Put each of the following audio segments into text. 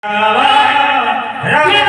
Krishna Krishna Hare Hare Hare Rama Hare Rama Rama Rama Hare Hare Hare Krishna Hare Krishna Krishna Krishna Hare Hare Hare Rama Hare Rama Rama Rama Hare Hare Hare Krishna Krishna Hare Hare Hare Rama Hare Rama Rama Rama Hare Hare Hare Krishna Hare Krishna Krishna Krishna Hare Hare Hare Rama Rama Rama Hare Hare Hare Krishna Krishna Krishna Hare Hare Hare Rama Rama Rama Rama Hare Hare Hare Krishna Krishna Krishna Hare Hare Hare Rama Rama Rama Hare Hare Hare Krishna Krishna Krishna Hare Hare Hare Rama Hare Rama Rama Rama Hare Hare Hare Krishna Krishna Krishna Hare Hare Hare Rama Hare Rama Rama Rama Hare Hare Hare Krishna Krishna Krishna Hare Hare Hare Rama Rama Rama Rama Hare Hare Hare Krishna Krishna Krishna Hare Hare Hare Rama Rama Rama Hare Hare Hare Krishna Krishna Krishna Hare Hare Hare Rama Rama Rama Hare Hare Hare Krishna Krishna Krishna Hare Hare Hare Rama Rama Rama Hare Hare Hare Krishna Krishna Krishna Hare Hare Hare Rama Rama Rama Rama Hare Hare Hare Krishna Krishna Krishna Hare Hare Hare Rama Rama Rama Rama Hare Hare Hare Krishna Krishna Krishna Hare Hare Hare Rama Hare Rama Rama Rama Hare Hare Hare Krishna Krishna Krishna Hare Hare Hare Rama Hare Rama Rama Rama Hare Hare Hare Krishna Krishna Krishna Hare Hare Hare Rama Hare Rama Rama Rama Hare Hare Hare Krishna Krishna Krishna Hare Hare Hare Rama Hare Rama Rama Rama Hare Hare Hare Krishna Krishna Krishna Hare Hare Hare Rama Hare Rama Rama Rama Hare Hare Hare Krishna Krishna Krishna Hare Hare Hare Rama Hare Rama Rama Rama Hare Hare Hare Krishna Krishna Krishna Hare Hare Hare Rama Rama Rama Hare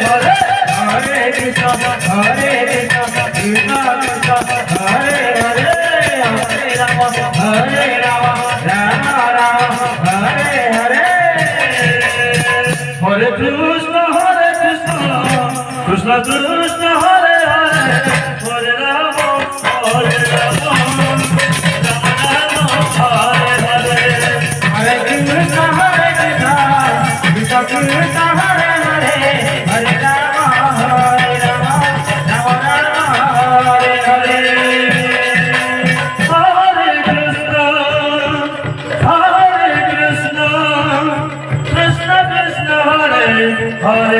Hare Hare Krishna Krishna Krishna Hare Hare Hare Rama Rama Rama Hare Hare Hare Krishna Krishna Krishna Hare Krishna Hare Hare Hare Rama Hare Rama Rama Rama Hare Hare Hare Krishna Krishna Krishna Hare Hare